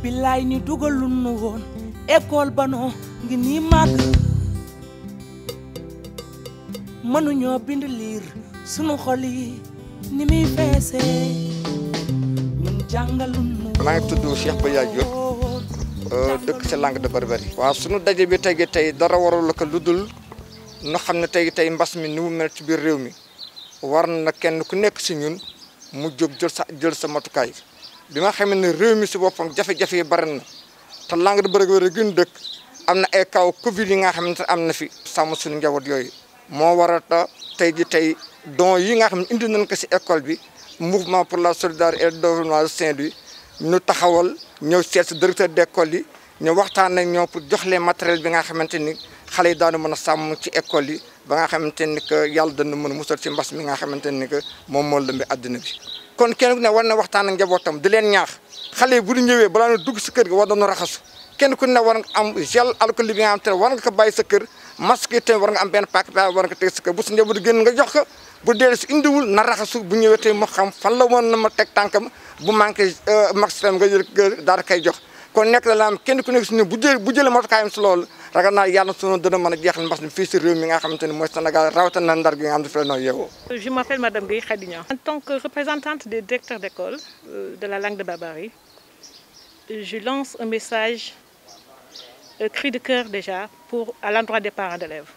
billaay ni dugalun nu woon école banoo ngi nii màgg mënuñoo bind liir sunu xol yi ni muy feesee ñun jàngalun nu maa ngi tudd Cheikh Baya Diop dëkk ci Langue de Barbarie. waaw sunu daje bi tey dara warul ko lu dul nu xam ne tey mbas mi ni mu mel ci biir réew mi war na kenn ku nekk si ñun mu jóg jël sa matukaay bi nga xam ne réew mi si boppam jafe-jafe yi bari na te Langue de Barbarie gën dëkk am na ay kaw Covid yi nga xamante ne am na fi sàmm suñu njaboot yooyu moo waral tey don yi nga xam ne indi nañ ko si école bi mouvement pour la solidarité et le développement de Saint-Louis ñu taxawal ñëw seet si directeur d'école yi ñu waxtaan ak ñoom pour jox leen matériel bi nga xamante ni xale yi daanu mën a sàmm ci école yi ba nga xamante ni que yàlla dana mën a musal si mbas mi nga xamante ni que moom moo lëmbi àddina bi. kon kenn ku ne war na waxtaan ak njabootam di leen ñaax xale yi bu ñu ñëwee balaa ñu dugg si kër gi war nañu raxasu kenn ku ne war nga am gel alcool bi nga xamante ne war nga ko bàyyi sa kër masque yi tamit war nga am benn paquet war nga ko teg sa kër bu sa njaboot génn nga jox ko bu dee si indiwul na raxasu bu ñëwee tey moo xam fan la woon na ma teg tànkam bu manqué maximum nga jël daal koy jox kon nekk la am kenn ku nekk si ne bu jëlee matukaayam si loolu ragal naa yàlla sunu dana mën a jeexal mbas mi fii si réew mi nga xamante ne mooy Sénégal rawatina Ndar gi nga xam ne fi la noo yeewoo. Je m'appelle Madame Gueye Khadignan. En tant que représentante des directeurs d'école de la Langue de Barbarie, je lance un message cri de cœur déjà à l'endroit des parents d'élèves,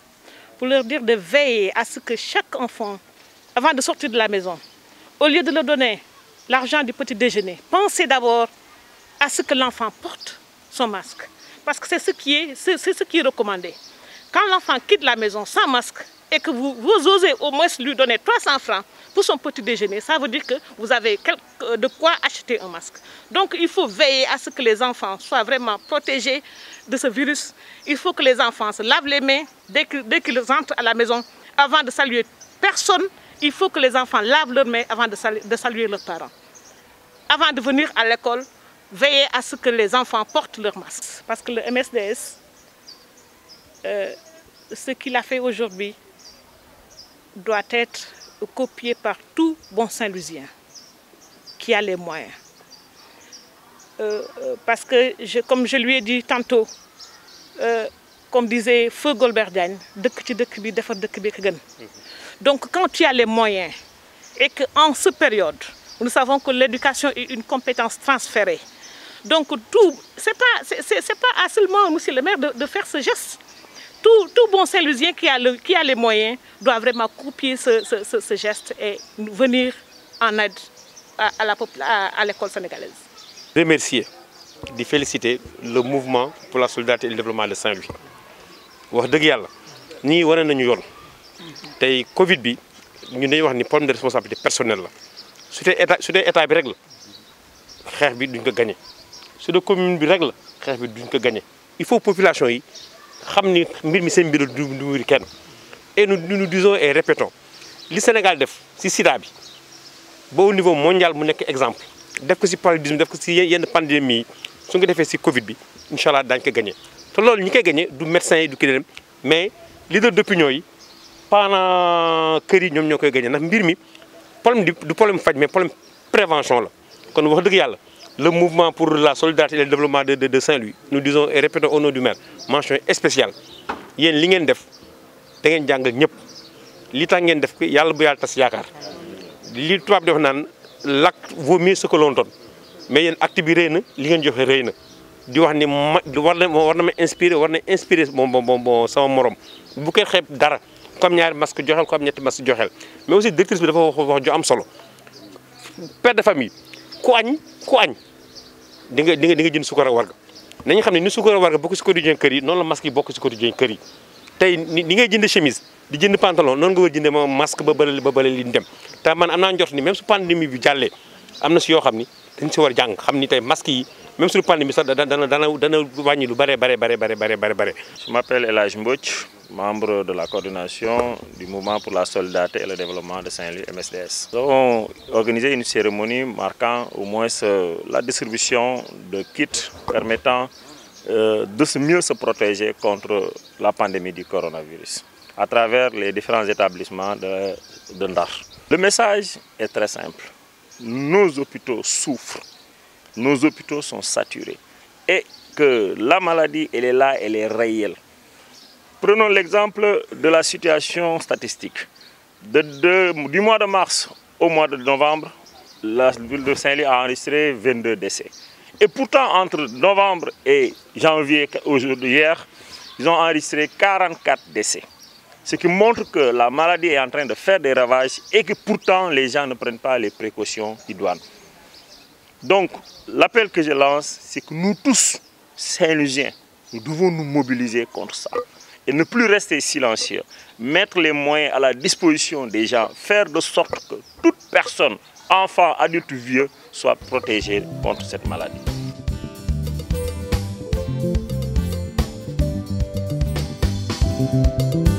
pour leur dire de veiller à ce que chaque enfant, avant de sortir de la maison, au lieu de leur donner l'argent du petit déjeuner, pensez d'abord à ce que l'enfant porte son masque. Parce que c'est ce qui est recommandé. Quand l'enfant quitte la maison sans masque et que vous osez au moins lui donner 300 francs pour son petit déjeuner, ça veut dire que vous avez de quoi acheter un masque. Donc il faut veiller à ce que les enfants soient vraiment protégés de ce virus. Il faut que les enfants se lavent les mains dès qu'ils entrent à la maison. Avant de saluer personne, il faut que les enfants lavent leurs mains avant de saluer leurs parents. Avant de venir à l'école, veillez à ce que les enfants portent leur masque. Parce que le MSDS, ce qu'il a fait aujourd'hui doit être copié par tout bon Saint-Louisien qui a les moyens. Parce que, comme je lui ai dit tantôt, comme disait Feu Golbert Diagne, donc quand tu as les moyens et qu'en cette période, nous savons que l'éducation est une compétence transférée. Donc c'est pas seulement monsieur le maire de faire ce geste. Tout bon Saint-Louisien qui a les moyens doit vraiment copier ce geste et venir en aide à l'école sénégalaise. Remercier, de féliciter le mouvement pour la solidarité et le développement de Saint-Louis. wax dëgg yàlla ñii wane nañu yoon tey Covid bi ñu dañuy wax ni problème de responsabilité personnelle la su dee état bi rek la xeex bi duñ ko gagné su dee commune bi rek la xeex bi duñ ko gagné il faut population yi xam ni mbir mi seen mbir du mbiri kenn et nous disons et répétons li Sénégal def ci sida bi ba au niveau mondial mu nekk exemple def ko ci paludisme def ko ci yenn pandémie yi su nga defee ci Covid bi incha allah daañu ko gagné te loolu ñi koy gagné du médecin yi du kii dem mais leader d'opinion yi pendant kër yi ñoom ñoo koy gagné ndax mbir mi problème du problème faj mais problème prévention la kon wax dëgg yàlla le mouvement pour la solidarité et le développement de Saint-Louis nous disons et répétons au nom du maire mention spéciale yéen li ngeen def da ngeen jàngal ñëpp li tax ngeen def ko yàlla bu yàlla tas yaakaar li tubaab di wax naan l'acte vaut mieux ce que l'on donne mais yéen acte bi rëy na li ngeen joxe rëy na di wax ni war na ma inspiré moom sama morom bu koy xeeb dara comme ñaari masque joxel comme ñetti masque joxel mais aussi directrice bi dafa wax ju am solo père de famille ku añ di nga jënd suukar ak warga nañu xam ne ni suukar ak warga bokk ci quotidien kër yi noonu la masque yi bokk ci quotidien kër yi tey ni ngay jënd chemise di jënd pantalon noonu nga war jëndee ma masque ba bële li ñu dem te man am naa njort ni même su pandémie bi jàllee am na si yoo xam ni dañ si war jàng xam ni tey masque yi même sur le pandémie sax dana wàññi lu bare. Je m'appelle El Hadj Mbodj, membre de la coordination du mouvement pour la solidarité et le développement de Saint-Louis, MSDS. Nous avons organisé une cérémonie marquant au moins la distribution de kits permettant de mieux se protéger contre la pandémie du coronavirus à travers les différents établissements de Ndar. Le message est très simple. Nos hôpitaux souffrent. Nos hôpitaux sont saturés. et que la maladie, elle est là, elle est réelle. Prenons l'exemple de la situation statistique. Du mois de mars au mois de novembre, la ville de Saint-Louis a enregistré 22 décès. Et pourtant, entre novembre et janvier, hier, ils ont enregistré 44 décès. Ce qui montre que la maladie est en train de faire des ravages et que pourtant les gens ne prennent pas les précautions idoines. Donc, l'appel que je lance, c'est que nous tous, Saint-Louisiens, nous devons nous mobiliser contre ça. Et ne plus rester silencieux, mettre les moyens à la disposition des gens, faire de sorte que toute personne, enfant, adulte, vieux, soit protégée contre cette maladie. Thank you.